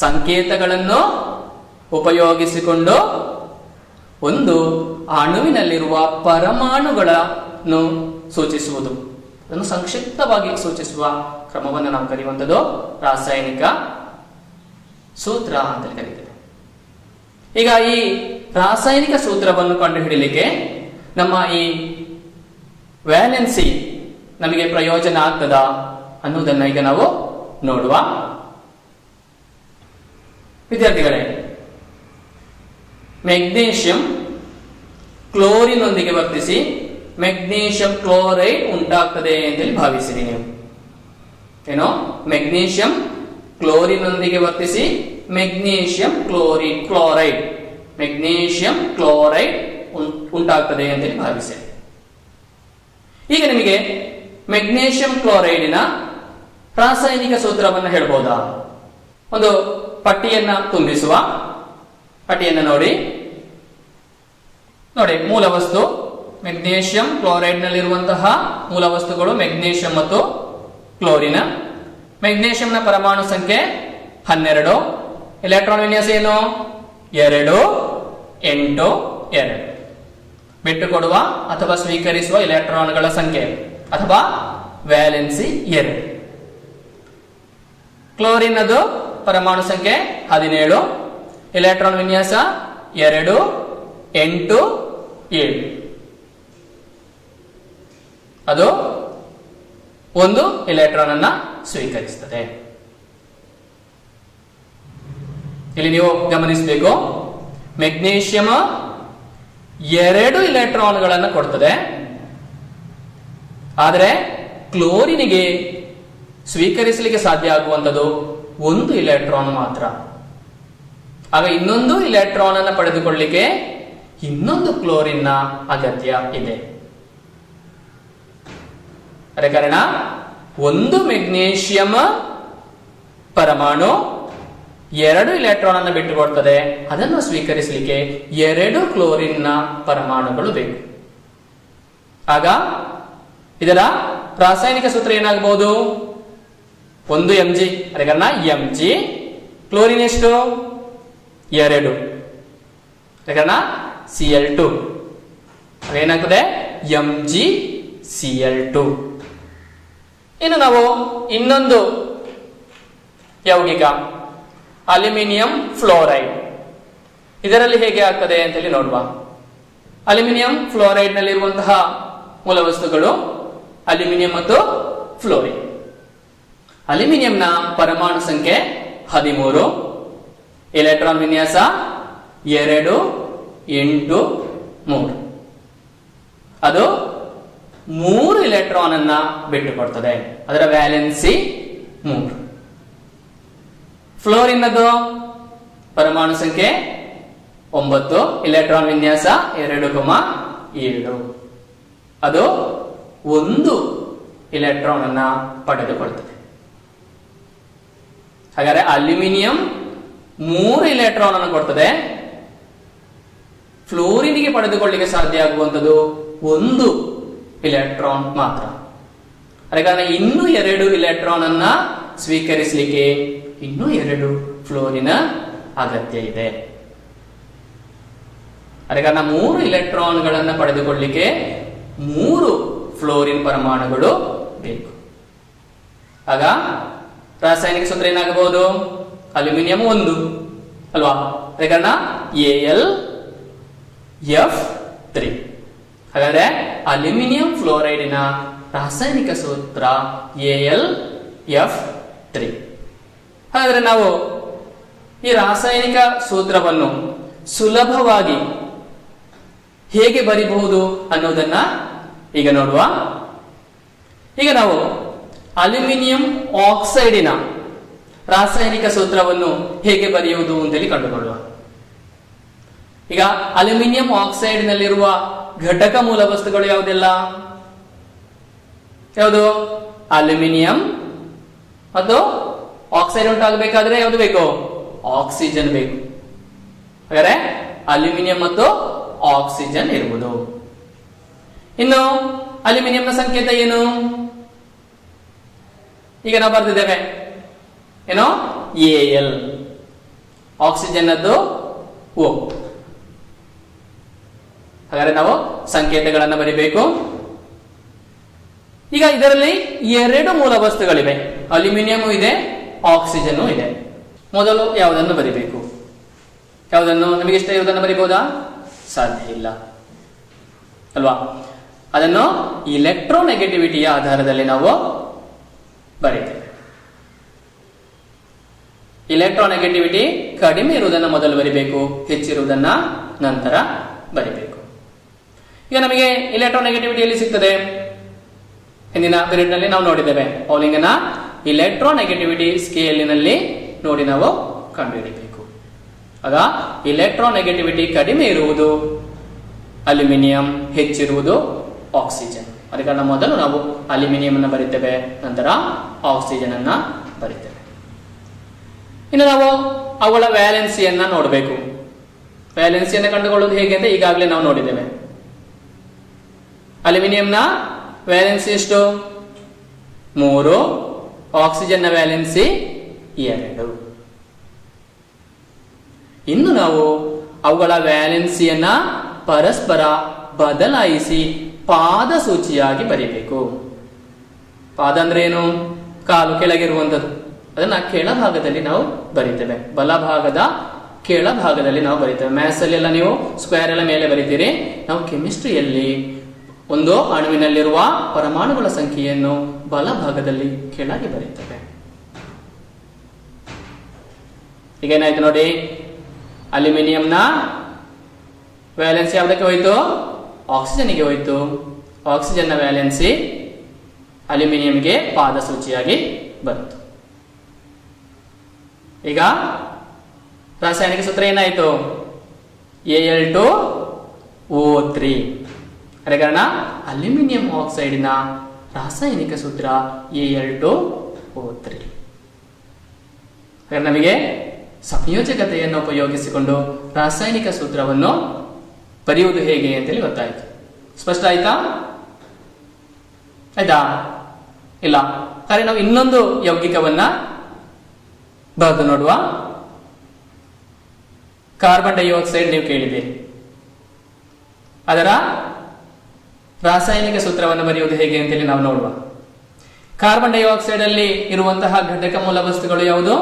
ಸಂಕೇತಗಳನ್ನು ಉಪಯೋಗಿಸಿಕೊಂಡು ಒಂದು ಅಣುವಿನಲ್ಲಿರುವ ಪರಮಾಣುಗಳನ್ನು ಸೂಚಿಸುವುದು, ಅದನ್ನು ಸಂಕ್ಷಿಪ್ತವಾಗಿ ಸೂಚಿಸುವ ಕ್ರಮವನ್ನು ನಾವು ಕರೆಯುವಂಥದ್ದು ರಾಸಾಯನಿಕ ಸೂತ್ರ ಅಂತ ಕರೀತೇವೆ. ಈಗ ಈ ರಾಸಾಯನಿಕ ಸೂತ್ರವನ್ನು ಕಂಡುಹಿಡಿಯಲಿಕ್ಕೆ ನಮ್ಮ ಈ ವ್ಯಾಲೆನ್ಸಿ ನಮಗೆ ಪ್ರಯೋಜನ ಆಗ್ತದಾ ಅನ್ನುವುದನ್ನು ಈಗ ನಾವು ನೋಡುವ. ವಿದ್ಯಾರ್ಥಿಗಳೇ, ಮೆಗ್ನೀಷಿಯಂ ಕ್ಲೋರಿನ್ ಒಂದಿಗೆ ವರ್ತಿಸಿ ಮೆಗ್ನೀಷಿಯಂ ಕ್ಲೋರೈಡ್ ಉಂಟಾಗ್ತದೆ ಅಂತೇಳಿ ಭಾವಿಸಿರಿ ನೀವು. ಏನೋ ಮೆಗ್ನೀಷಿಯಂ ಕ್ಲೋರಿನ್ ಒಂದಿಗೆ ವರ್ತಿಸಿ ಮೆಗ್ನೀಷಿಯಂ ಕ್ಲೋರೈಡ್ ಮೆಗ್ನೀಷಿಯಂ ಕ್ಲೋರೈಡ್ ಉಂಟಾಗ್ತದೆ ಅಂತೇಳಿ ಭಾವಿಸಿ. ಈಗ ನಿಮಗೆ ಮೆಗ್ನೀಷಿಯಂ ಕ್ಲೋರೈಡಿನ ರಾಸಾಯನಿಕ ಸೂತ್ರವನ್ನು ಹೇಳ್ಬೋದಾ? ಒಂದು ಪಟ್ಟಿಯನ್ನ ತುಂಬಿಸುವ. ಪಟ್ಟಿಯನ್ನು ನೋಡಿ. ಮೂಲ ವಸ್ತು ಮೆಗ್ನೀಷಿಯಂ ಕ್ಲೋರೈಡ್ ನಲ್ಲಿರುವಂತಹ ಮೂಲ ವಸ್ತುಗಳು ಮೆಗ್ನೀಷಿಯಂ ಮತ್ತು ಕ್ಲೋರಿನ್. ಮೆಗ್ನೀಷಿಯಂನ ಪರಮಾಣು ಸಂಖ್ಯೆ 12. ಎಲೆಕ್ಟ್ರಾನ್ ವಿನ್ಯಾಸ ಏನು? 2 8 2. ಬಿಟ್ಟುಕೊಡುವ ಅಥವಾ ಸ್ವೀಕರಿಸುವ ಎಲೆಕ್ಟ್ರಾನ್ಗಳ ಸಂಖ್ಯೆ ಅಥವಾ ವ್ಯಾಲೆನ್ಸಿ 2. ಕ್ಲೋರಿನ್ ಅದು ಪರಮಾಣು ಸಂಖ್ಯೆ 17. ಎಲೆಕ್ಟ್ರಾನ್ ವಿನ್ಯಾಸ 2 8 7. ಅದು ಒಂದು ಎಲೆಕ್ಟ್ರಾನ್ ಅನ್ನ ಸ್ವೀಕರಿಸುತ್ತದೆ. ಇಲ್ಲಿ ನೀವು ಗಮನಿಸಬೇಕು, ಮೆಗ್ನೀಷಿಯಂ 2 ಇಲೆಕ್ಟ್ರಾನ್ಗಳನ್ನು ಕೊಡ್ತದೆ. ಆದರೆ ಕ್ಲೋರಿನಿಗೆ ಸ್ವೀಕರಿಸಲಿಕ್ಕೆ ಸಾಧ್ಯ ಆಗುವಂಥದ್ದು 1 ಇಲೆಕ್ಟ್ರಾನ್ ಮಾತ್ರ. ಆಗ ಇನ್ನೊಂದು ಇಲೆಕ್ಟ್ರಾನ್ ಅನ್ನು ಪಡೆದುಕೊಳ್ಳಲಿಕ್ಕೆ ಇನ್ನೊಂದು ಕ್ಲೋರಿನ್ ನ ಅಗತ್ಯ ಇದೆ. ಅದೇ ಕಾರಣ ಒಂದು ಮೆಗ್ನೀಷಿಯಂ ಪರಮಾಣು 2 ಇಲೆಕ್ಟ್ರಾನ್ ಅನ್ನು ಬಿಟ್ಟುಕೊಡ್ತದೆ. ಅದನ್ನು ಸ್ವೀಕರಿಸಲಿಕ್ಕೆ 2 ಕ್ಲೋರಿನ್ ನ ಪರಮಾಣುಗಳು ಬೇಕು. ಆಗ ಇದರ ರಾಸಾಯನಿಕ ಸೂತ್ರ ಏನಾಗಬಹುದು? 1 mg. ಅದೇ ಕಾರಣ mg. ಕ್ಲೋರಿನ್ ಎಷ್ಟು? 2. ಅದೇ ಕಾರಣ Cl2. ಅದೇನಾಗ್ತದೆ? MgCl2. ಇನ್ನು ನಾವು ಇನ್ನೊಂದು ಯೌಗಿಕ ಅಲ್ಯೂಮಿನಿಯಂ ಫ್ಲೋರೈಡ್, ಇದರಲ್ಲಿ ಹೇಗೆ ಆಗ್ತದೆ ಅಂತ ಹೇಳಿ ನೋಡುವ. ಅಲ್ಯೂಮಿನಿಯಂ ಫ್ಲೋರೈಡ್ ನಲ್ಲಿರುವಂತಹ ಮೂಲ ವಸ್ತುಗಳು ಅಲ್ಯೂಮಿನಿಯಂ ಮತ್ತು ಫ್ಲೋರಿನ್. ಅಲ್ಯೂಮಿನಿಯಂನ ಪರಮಾಣು ಸಂಖ್ಯೆ 13. ಎಲೆಕ್ಟ್ರಾನ್ ವಿನ್ಯಾಸ 2 8 3. ಅದು 3 ಇಲೆಕ್ಟ್ರಾನ್ ಅನ್ನ ಬಿಟ್ಟುಕೊಡ್ತದೆ. ಅದರ ವ್ಯಾಲೆನ್ಸಿ 3. ಫ್ಲೋರಿನ್ ಅದು ಪರಮಾಣು ಸಂಖ್ಯೆ 9. ಎಲೆಕ್ಟ್ರಾನ್ ವಿನ್ಯಾಸ 2 7. ಅದು 1 ಇಲೆಕ್ಟ್ರಾನ್ ಅನ್ನ ಪಡೆದುಕೊಳ್ತದೆ. ಹಾಗಾದರೆ ಅಲ್ಯೂಮಿನಿಯಂ 3 ಇಲೆಕ್ಟ್ರಾನ್ ಅನ್ನು ಕೊಡ್ತದೆ. ಫ್ಲೋರಿನಿಗೆ ಪಡೆದುಕೊಳ್ಳಲಿಕ್ಕೆ ಸಾಧ್ಯ ಆಗುವಂಥದ್ದು 1 ಇಲೆಕ್ಟ್ರಾನ್ ಮಾತ್ರ. ಅದೇ ಕಾರಣ ಇನ್ನೂ 2 ಇಲೆಕ್ಟ್ರಾನ್ ಅನ್ನ ಸ್ವೀಕರಿಸಲಿಕ್ಕೆ ಇನ್ನೂ 2 ಫ್ಲೋರಿನ ಅಗತ್ಯ ಇದೆ. ಅದೇ ಕಾರಣ 3 ಇಲೆಕ್ಟ್ರಾನ್ಗಳನ್ನು ಪಡೆದುಕೊಳ್ಳಲಿಕ್ಕೆ 3 ಫ್ಲೋರಿನ್ ಪರಮಾಣುಗಳು ಬೇಕು. ಆಗ ರಾಸಾಯನಿಕ ಸೂತ್ರ ಏನಾಗಬಹುದು? ಅಲ್ಯೂಮಿನಿಯಂ 1 ಅಲ್ವಾ? ಅದೇ ಕಾರಣ AlF3. ಹಾಗಾದ್ರೆ ಅಲ್ಯೂಮಿನಿಯಂ ಫ್ಲೋರೈಡಿನ ರಾಸಾಯನಿಕ ಸೂತ್ರ AlF3. ಹಾಗಾದ್ರೆ ನಾವು ಈ ರಾಸಾಯನಿಕ ಸೂತ್ರವನ್ನು ಸುಲಭವಾಗಿ ಹೇಗೆ ಬರಿಬಹುದು ಅನ್ನೋದನ್ನ ಈಗ ನೋಡುವ. ಈಗ ನಾವು ಅಲ್ಯೂಮಿನಿಯಂ ಆಕ್ಸೈಡಿನ ರಾಸಾಯನಿಕ ಸೂತ್ರವನ್ನು ಹೇಗೆ ಬರೆಯುವುದು ಅಂತೇಳಿ ಕಂಡುಕೊಳ್ಳುವ. ಈಗ ಅಲ್ಯೂಮಿನಿಯಂ ಆಕ್ಸೈಡ್ನಲ್ಲಿರುವ ಘಟಕ ಮೂಲ ವಸ್ತುಗಳು ಯಾವುದೆಲ್ಲ? ಯಾವುದು? ಅಲ್ಯೂಮಿನಿಯಂ ಮತ್ತು ಆಕ್ಸೈಡ್ ಉಂಟಾಗಬೇಕಾದ್ರೆ ಯಾವುದು ಬೇಕು? ಆಕ್ಸಿಜನ್ ಬೇಕು. ಹಾಗಾದ್ರೆ ಅಲ್ಯೂಮಿನಿಯಂ ಮತ್ತು ಆಕ್ಸಿಜನ್ ಇರುವುದು. ಇನ್ನು ಅಲ್ಯೂಮಿನಿಯಂನ ಸಂಕೇತ ಏನು? ಈಗ ನಾವು ಬರೆದಿದ್ದೇವೆ ಏನೋ Al. ಆಕ್ಸಿಜನ್ ಅದು O. ಹಾಗಾದ್ರೆ ನಾವು ಸಂಕೇತಗಳನ್ನು ಬರಿಬೇಕು. ಈಗ ಇದರಲ್ಲಿ 2 ಮೂಲ ವಸ್ತುಗಳಿವೆ, ಅಲ್ಯೂಮಿನಿಯಂ ಇದೆ, ಆಕ್ಸಿಜನ್ ಇದೆ. ಮೊದಲು ಯಾವುದನ್ನು ಬರಿಬೇಕು? ಯಾವುದನ್ನು? ನಮಗೆ ಇಷ್ಟ ಇರುವುದನ್ನು ಬರಿಬಹುದಾ? ಸಾಧ್ಯ ಇಲ್ಲ ಅಲ್ವಾ? ಅದನ್ನು ಇಲೆಕ್ಟ್ರೋನೆಗೆಟಿವಿಟಿಯ ಆಧಾರದಲ್ಲಿ ನಾವು ಬರೀತೇವೆ. ಇಲೆಕ್ಟ್ರೋನೆಗೆಟಿವಿಟಿ ಕಡಿಮೆ ಇರುವುದನ್ನು ಮೊದಲು ಬರಿಬೇಕು, ಹೆಚ್ಚಿರುವುದನ್ನ ನಂತರ ಬರಿಬೇಕು. ಈಗ ನಮಗೆ ಇಲೆಕ್ಟ್ರೋನೆಗೆಟಿವಿಟಿ ಎಲ್ಲಿ ಸಿಗ್ತದೆ? ಹಿಂದಿನ ಪೀರಿಯಡ್ ನಲ್ಲಿ ನಾವು ನೋಡಿದ್ದೇವೆ. ಪೌಲಿಂಗನ ಇಲೆಕ್ಟ್ರೋನೆಗೆಟಿವಿಟಿ ಸ್ಕೇಲಿನಲ್ಲಿ ನೋಡಿ ನಾವು ಕಂಡುಹಿಡಿಯಬೇಕು. ಆಗ ಇಲೆಕ್ಟ್ರೋನೆಗೆಟಿವಿಟಿ ಕಡಿಮೆ ಇರುವುದು ಅಲ್ಯೂಮಿನಿಯಂ, ಹೆಚ್ಚಿರುವುದು ಆಕ್ಸಿಜನ್. ಅದ ಕಾರಣ ಮೊದಲು ನಾವು ಅಲ್ಯೂಮಿನಿಯಂ ಅನ್ನು ಬರಿತೇವೆ, ನಂತರ ಆಕ್ಸಿಜನ್ ಅನ್ನ ಬರಿತೇವೆ. ಇನ್ನು ನಾವು ಅವುಗಳ ವ್ಯಾಲೆನ್ಸಿಯನ್ನ ನೋಡಬೇಕು. ವ್ಯಾಲೆನ್ಸಿಯನ್ನು ಕಂಡುಕೊಳ್ಳುವುದು ಹೇಗೆ ಅಂತ ಈಗಾಗಲೇ ನಾವು ನೋಡಿದ್ದೇವೆ. ಅಲ್ಯೂಮಿನಿಯಂನ ವ್ಯಾಲೆನ್ಸಿ ಎಷ್ಟು? 3. ಆಕ್ಸಿಜನ್ನ ವ್ಯಾಲೆನ್ಸಿ 2. ಇನ್ನು ನಾವು ಅವುಗಳ ವ್ಯಾಲೆನ್ಸಿಯನ್ನ ಪರಸ್ಪರ ಬದಲಾಯಿಸಿ ಪಾದ ಸೂಚಿಯಾಗಿ ಬರೀಬೇಕು. ಪಾದ ಅಂದ್ರೆ ಏನು? ಕಾಲು ಕೆಳಗಿರುವಂಥದ್ದು. ಅದನ್ನ ಕೆಳಭಾಗದಲ್ಲಿ ನಾವು ಬರೀತೇವೆ. ಬಲಭಾಗದ ಕೆಳಭಾಗದಲ್ಲಿ ನಾವು ಬರೀತೇವೆ. ಮ್ಯಾಥ್ಸ್ ಅಲ್ಲಿ ಎಲ್ಲ ನೀವು ಸ್ಕ್ವೇರ್ ಎಲ್ಲ ಮೇಲೆ ಬರೀತೀರಿ. ನಾವು ಕೆಮಿಸ್ಟ್ರಿಯಲ್ಲಿ ಒಂದು ಅಣುವಿನಲ್ಲಿರುವ ಪರಮಾಣುಗಳ ಸಂಖ್ಯೆಯನ್ನು ಬಲಭಾಗದಲ್ಲಿ ಕೆಳಗೆ ಬರೀತೇವೆ. ಈಗ ಏನಾಯ್ತು ನೋಡಿ, ಅಲ್ಯೂಮಿನಿಯಂನ ವ್ಯಾಲೆನ್ಸಿ ಯಾವುದಕ್ಕೆ ಹೋಯಿತು? ಆಕ್ಸಿಜನ್ಗೆ ಹೋಯಿತು. ಆಕ್ಸಿಜನ್ನ ವ್ಯಾಲೆನ್ಸಿ ಅಲ್ಯೂಮಿನಿಯಂಗೆ ಪಾದ ಸೂಚಿಯಾಗಿ ಬಂತು. ಈಗ ರಾಸಾಯನಿಕ ಸೂತ್ರ ಏನಾಯಿತು? Al2O3. ಅದೇ ಕಾರಣ ಅಲ್ಯೂಮಿನಿಯಂ ಆಕ್ಸೈಡಿನ ರಾಸಾಯನಿಕ ಸೂತ್ರ Al2O3. ನಮಗೆ ಸಂಯೋಜಕತೆಯನ್ನು ಉಪಯೋಗಿಸಿಕೊಂಡು ರಾಸಾಯನಿಕ ಸೂತ್ರವನ್ನು ಬರೆಯುವುದು ಹೇಗೆ ಅಂತೇಳಿ ಗೊತ್ತಾಯ್ತು. ಸ್ಪಷ್ಟ ಆಯ್ತಾ? ಆಯ್ತಾ? ಇಲ್ಲ. ಹಾಗೆ ನಾವು ಇನ್ನೊಂದು ಯೌಗಿಕವನ್ನ ಬರೆದು ನೋಡುವ. ಕಾರ್ಬನ್ ಡೈಆಕ್ಸೈಡ್ ನೀವು ಕೇಳಿದ್ದೀರಿ. ಅದರ ರಾಸಾಯನಿಕ ಸೂತ್ರವನ್ನು ಬರೆಯುವುದು ಹೇಗೆ ಅಂತೇಳಿ ನಾವು ನೋಡುವ. ಕಾರ್ಬನ್ ಡೈಆಕ್ಸೈಡ್ ಅಲ್ಲಿ ಇರುವಂತಹ ಘಟಕ ಮೂಲ ವಸ್ತುಗಳು ಯಾವುದು?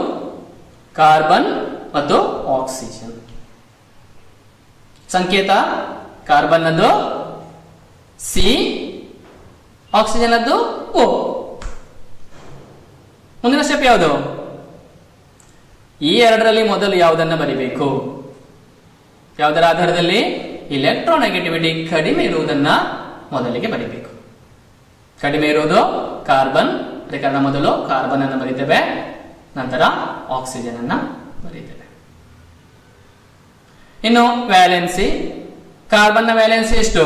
ಕಾರ್ಬನ್ ಮತ್ತು ಆಕ್ಸಿಜನ್. ಸಂಕೇತ ಕಾರ್ಬನ್ ಅದು ಸಿ, ಆಕ್ಸಿಜನ್ ಅದು ಓ. ಮುಂದಿನ ಸ್ಟೆಪ್ ಯಾವುದು? ಈ ಎರಡರಲ್ಲಿ ಮೊದಲು ಯಾವುದನ್ನ ಬರಿಬೇಕು? ಯಾವುದರ ಆಧಾರದಲ್ಲಿ? ಇಲೆಕ್ಟ್ರೋನೆಗೆಟಿವಿಟಿ ಕಡಿಮೆ ಇರುವುದನ್ನ ಮೊದಲಿಗೆ ಬರಿಬೇಕು. ಕಡಿಮೆ ಇರುವುದು ಕಾರ್ಬನ್. ಅದೇ ಕಾರಣ ಮೊದಲು ಕಾರ್ಬನ್ ಅನ್ನು ಬರಿತೇವೆ, ನಂತರ ಆಕ್ಸಿಜನ್ ಅನ್ನ ಬರೀತೇವೆ. ಇನ್ನು ವ್ಯಾಲೆನ್ಸಿ. ಕಾರ್ಬನ್ನ ವ್ಯಾಲೆನ್ಸಿ ಎಷ್ಟು?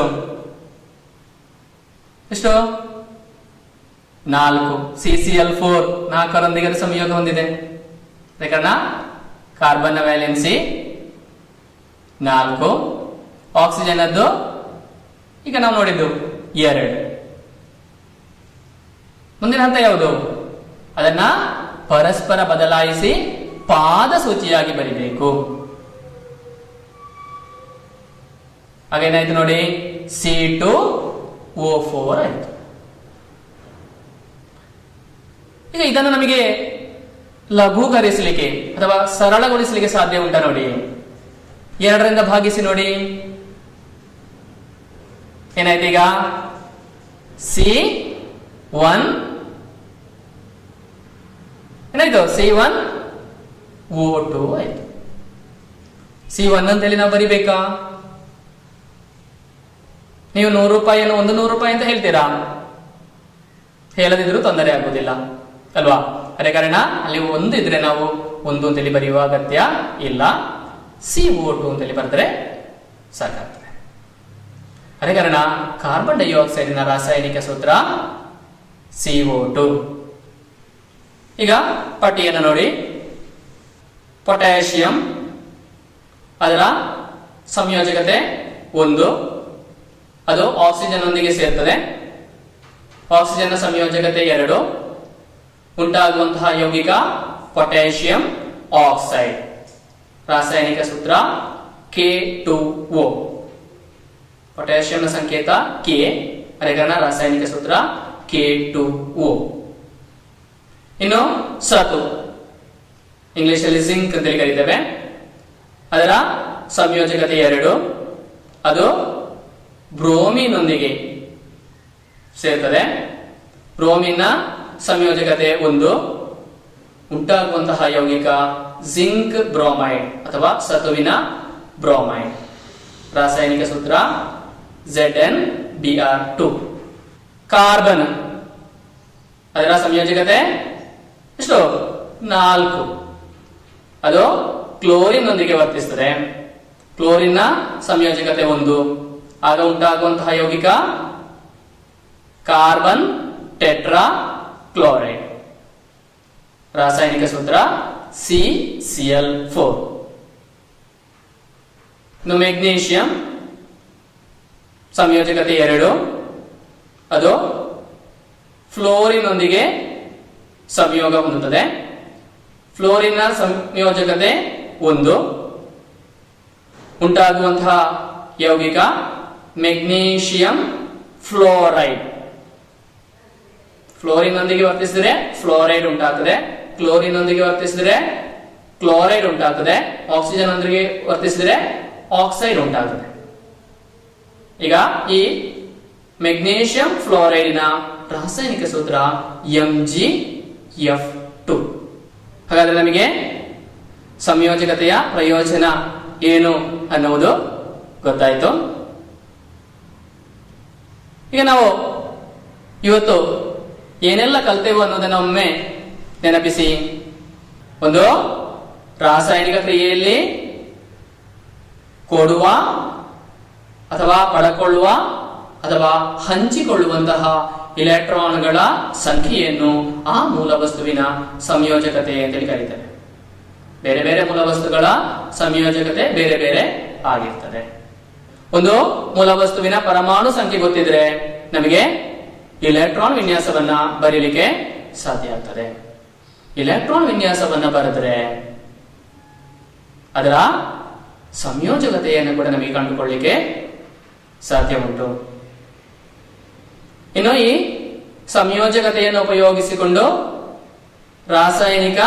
4. CCl4 4ರೊಂದಿಗೆ ಸಂಯೋಗ ಹೊಂದಿದೆ. ಅದೇ ಕಾರಣ ಕಾರ್ಬನ್ನ ವ್ಯಾಲೆನ್ಸಿ 4. ಆಕ್ಸಿಜನ್ ಅದ್ದು ಈಗ ನಾವು ನೋಡಿದ್ದು 2. ಮುಂದಿನ ಹಂತ ಯಾವುದು? ಅದನ್ನ ಪರಸ್ಪರ ಬದಲಾಯಿಸಿ ಪಾದ ಸೂಚಿಯಾಗಿ ಬರಿಬೇಕು. ಹಾಗೇನಾಯ್ತು ನೋಡಿ, C2O4 ಆಯ್ತು. ಈಗ ಇದನ್ನು ನಮಗೆ ಲಘೂಕರಿಸಲಿಕ್ಕೆ ಅಥವಾ ಸರಳಗೊಳಿಸಲಿಕ್ಕೆ ಸಾಧ್ಯ ಉಂಟಾ ನೋಡಿ. 2ರಿಂದ ಭಾಗಿಸಿ ನೋಡಿ, ಏನಾಯ್ತು ಈಗ C1 ಏನಾಯ್ತು C1O2 ಆಯ್ತು. C1 ಅಂತೇಳಿ ನಾವು ಬರಿಬೇಕಾ? ನೀವು 100 ರೂಪಾಯಿಯನ್ನು 100 ರೂಪಾಯಿ ಅಂತ ಹೇಳ್ತೀರಾ? ಹೇಳದಿದ್ರೂ ತೊಂದರೆ ಆಗುವುದಿಲ್ಲ ಅಲ್ವಾ? ಅದೇ ಕಾರಣ ಅಲ್ಲಿ 1 ಇದ್ರೆ ನಾವು 1 ಅಂತೇಳಿ ಬರೆಯುವ ಅಗತ್ಯ ಇಲ್ಲ. CO2 ಅಂತೇಳಿ ಬರೆದ್ರೆ ಸಾಕಾಗ್ತದೆ. ಅದೇ ಕಾರಣ ಕಾರ್ಬನ್ ಡೈಆಕ್ಸೈಡಿನ ರಾಸಾಯನಿಕ ಸೂತ್ರ CO2. ಈಗ ಪಟ್ಟಿಯನ್ನು ನೋಡಿ. ಪೊಟ್ಯಾಷಿಯಂ ಅದರ ಸಂಯೋಜಕತೆ 1, ಅದು ಆಕ್ಸಿಜನ್ ಒಂದಿಗೆ ಸೇರ್ತದೆ. ಆಕ್ಸಿಜನ್ ಸಂಯೋಜಕತೆ 2, ಉಂಟಾಗುವಂತಹ ಯೌಗಿಕ ಪೊಟ್ಯಾಷಿಯಂ ಆಕ್ಸೈಡ್. ರಾಸಾಯನಿಕ ಸೂತ್ರ K2O. ಪೊಟ್ಯಾಷಿಯಂನ ಸಂಕೇತ K, ಅದೇ ಕಾರಣ ರಾಸಾಯನಿಕ ಸೂತ್ರ K2O. ಇನ್ನು ಸತು, ಇಂಗ್ಲಿಷ್ ಅಲ್ಲಿ ಜಿಂಕ್ ಅಂತೇಳಿ ಕರೀತೇವೆ. ಅದರ ಸಂಯೋಜಕತೆ 2, ಅದು ಬ್ರೋಮಿನ್ ಒಂದಿಗೆ ಸೇರ್ತದೆ. ಬ್ರೋಮಿನ್ ನ ಸಂಯೋಜಕತೆ 1, ಉಂಟಾಗುವಂತಹ ಯೌಗಿಕ ಜಿಂಕ್ ಬ್ರೋಮೈಡ್ ಅಥವಾ ಸತುವಿನ ಬ್ರೋಮೈಡ್. ರಾಸಾಯನಿಕ ಸೂತ್ರ ZnBr2. ಕಾರ್ಬನ್ ಅದರ ಸಂಯೋಜಕತೆ ಎಷ್ಟು? 4, ಅದು ಕ್ಲೋರಿನ್ ಒಂದಿಗೆ ವರ್ತಿಸುತ್ತದೆ. ಕ್ಲೋರಿನ್ ನ ಸಂಯೋಜಕತೆ 1, ಆಗ ಉಂಟಾಗುವಂತಹ ಯೌಗಿಕ ಕಾರ್ಬನ್ ಟೆಟ್ರಾ ಕ್ಲೋರೈಡ್. ರಾಸಾಯನಿಕ ಸೂತ್ರ CCl4. ಇನ್ನು ಮೆಗ್ನೀಷಿಯಂ ಸಂಯೋಜಕತೆ 2, ಅದು ಫ್ಲೋರಿನ್ ಒಂದಿಗೆ ಸಂಯೋಗ ಹೊಂದುತ್ತದೆ. ಫ್ಲೋರಿನ್ ನ ಸಂಯೋಜಕತೆ 1, ಉಂಟಾಗುವಂತಹ ಯೌಗಿಕ ಮೆಗ್ನೀಷಿಯಂ ಫ್ಲೋರೈಡ್. ಫ್ಲೋರಿನ್ ಒಂದಿಗೆ ವರ್ತಿಸಿದ್ರೆ ಫ್ಲೋರೈಡ್ ಉಂಟಾಗ್ತದೆ. ಕ್ಲೋರಿನ್ ಒಂದಿಗೆ ವರ್ತಿಸಿದ್ರೆ ಕ್ಲೋರೈಡ್ ಉಂಟಾಗ್ತದೆ. ಆಕ್ಸಿಜನ್ ಒಂದಿಗೆ ವರ್ತಿಸಿದ್ರೆ ಆಕ್ಸೈಡ್ ಉಂಟಾಗ್ತದೆ. ಈಗ ಈ ಮೆಗ್ನೀಷಿಯಂ ಫ್ಲೋರೈಡಿನ ರಾಸಾಯನಿಕ ಸೂತ್ರ MgF2. ಹಾಗಾದ್ರೆ ನಮಗೆ ಸಂಯೋಜಕತೆಯ ಪ್ರಯೋಜನ ಏನು ಅನ್ನುವುದು ಗೊತ್ತಾಯ್ತು. ಈಗ ನಾವು ಇವತ್ತು ಏನೆಲ್ಲ ಕಲ್ತೆವು ಅನ್ನೋದನ್ನ ಒಮ್ಮೆ ನೆನಪಿಸಿ. ಒಂದು, ರಾಸಾಯನಿಕ ಕ್ರಿಯೆಯಲ್ಲಿ ಕೊಡುವ ಅಥವಾ ಪಡಕೊಳ್ಳುವ ಅಥವಾ ಹಂಚಿಕೊಳ್ಳುವಂತಹ ಇಲೆಕ್ಟ್ರಾನ್ಗಳ ಸಂಖ್ಯೆಯನ್ನು ಆ ಮೂಲ ವಸ್ತುವಿನ ಸಂಯೋಜಕತೆ ಅಂತೇಳಿ ಕರೀತೇವೆ. ಬೇರೆ ಬೇರೆ ಮೂಲ ವಸ್ತುಗಳ ಸಂಯೋಜಕತೆ ಬೇರೆ ಬೇರೆ ಆಗಿರ್ತದೆ. ಒಂದು ಮೂಲ ವಸ್ತುವಿನ ಪರಮಾಣು ಸಂಖ್ಯೆ ಗೊತ್ತಿದ್ರೆ ನಮಗೆ ಇಲೆಕ್ಟ್ರಾನ್ ವಿನ್ಯಾಸವನ್ನ ಬರೀಲಿಕ್ಕೆ ಸಾಧ್ಯ ಆಗ್ತದೆ. ಇಲೆಕ್ಟ್ರಾನ್ ವಿನ್ಯಾಸವನ್ನ ಬರೆದ್ರೆ ಅದರ ಸಂಯೋಜಕತೆಯನ್ನು ಕೂಡ ನಮಗೆ ಕಂಡುಕೊಳ್ಳಿಕ್ಕೆ ಸಾಧ್ಯ ಉಂಟು. ಇನ್ನು ಈ ಸಂಯೋಜಕತೆಯನ್ನು ಉಪಯೋಗಿಸಿಕೊಂಡು ರಾಸಾಯನಿಕ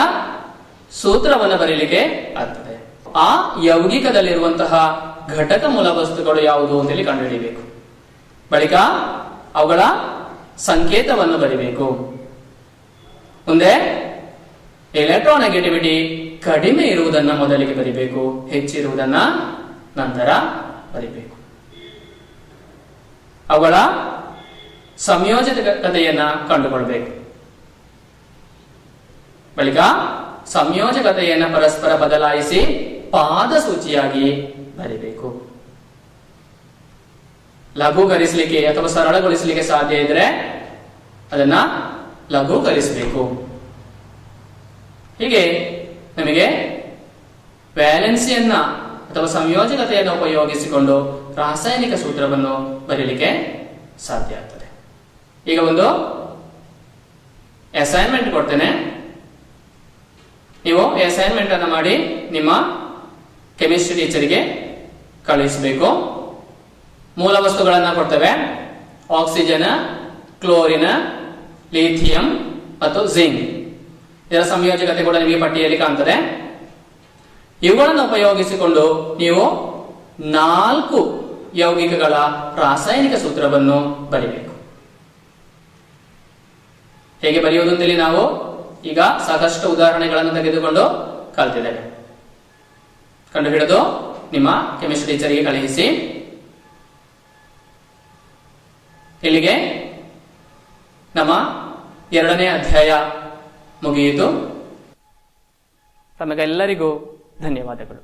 ಸೂತ್ರವನ್ನು ಬರೀಲಿಕ್ಕೆ ಆಗ್ತದೆ. ಆ ಯೌಗಿಕದಲ್ಲಿರುವಂತಹ ಘಟಕ ಮೂಲ ವಸ್ತುಗಳು ಯಾವುದು ಅಂತೇಳಿ ಕಂಡುಹಿಡಿಯಬೇಕು. ಬಳಿಕ ಅವುಗಳ ಸಂಕೇತವನ್ನು ಬರಿಬೇಕು. ಮುಂದೆ ಎಲೆಕ್ಟ್ರಾನ್ ನೆಗೆಟಿವಿಟಿ ಕಡಿಮೆ ಇರುವುದನ್ನ ಮೊದಲಿಗೆ ಬರಿಬೇಕು, ಹೆಚ್ಚಿರುವುದನ್ನ ನಂತರ ಬರಿಬೇಕು. ಅವುಗಳ ಸಂಯೋಜಕತೆಯನ್ನ ಕಂಡುಕೊಳ್ಬೇಕು. ಬಳಿಕ ಸಂಯೋಜಕತೆಯನ್ನ ಪರಸ್ಪರ ಬದಲಾಯಿಸಿ ಪಾದ ಸೂಚಿಯಾಗಿ ಬರಿಬೇಕು. ಲಘೂಕರಿಸಲಿಕ್ಕೆ ಅಥವಾ ಸರಳಗೊಳಿಸಲಿಕ್ಕೆ ಸಾಧ್ಯ ಇದ್ರೆ ಅದನ್ನ ಲಘೂಕರಿಸಬೇಕು. ಹೀಗೆ ನಮಗೆ ವ್ಯಾಲೆನ್ಸಿಯನ್ನ ಅಥವಾ ಸಂಯೋಜಕತೆಯನ್ನು ಉಪಯೋಗಿಸಿಕೊಂಡು ರಾಸಾಯನಿಕ ಸೂತ್ರವನ್ನು ಬರೀಲಿಕ್ಕೆ ಸಾಧ್ಯ ಆಗ್ತದೆ. ಈಗ ಒಂದು ಅಸೈನ್ಮೆಂಟ್ ಕೊಡ್ತೇನೆ. ನೀವು ಅಸೈನ್ಮೆಂಟ್ ಅನ್ನು ಮಾಡಿ ನಿಮ್ಮ ಕೆಮಿಸ್ಟ್ರಿ ಟೀಚರ್ಗೆ ಕಳುಹಿಸಬೇಕು. ಮೂಲ ವಸ್ತುಗಳನ್ನು ಕೊಡ್ತೇವೆ. ಆಕ್ಸಿಜನ್, ಕ್ಲೋರಿನ್, ಲಿಥಿಯಂ ಮತ್ತು ಜಿಂಕ್. ಇದರ ಸಂಯೋಜಕತೆ ಕೂಡ ನಿಮಗೆ ಪಟ್ಟಿಯಲ್ಲಿ ಕಾಣ್ತದೆ. ಇವುಗಳನ್ನು ಉಪಯೋಗಿಸಿಕೊಂಡು ನೀವು 4 ಯೌಗಿಕಗಳ ರಾಸಾಯನಿಕ ಸೂತ್ರವನ್ನು ಬರೀಬೇಕು. ಹೇಗೆ ಬರೆಯುವುದು ಅಂತೇಳಿ ನಾವು ಈಗ ಸಾಕಷ್ಟು ಉದಾಹರಣೆಗಳನ್ನು ತೆಗೆದುಕೊಂಡು ಕಲ್ತಿದ್ದೇವೆ. ಕಂಡುಹಿಡಿದು ನಿಮ್ಮ ಕೆಮಿಸ್ಟ್ರಿ ಟೀಚರ್ಗೆ ಕಳುಹಿಸಿ. ಇಲ್ಲಿಗೆ ನಮ್ಮ 2ನೇ ಅಧ್ಯಾಯ ಮುಗಿಯಿತು. ತಮಗೆಲ್ಲರಿಗೂ ಧನ್ಯವಾದಗಳು.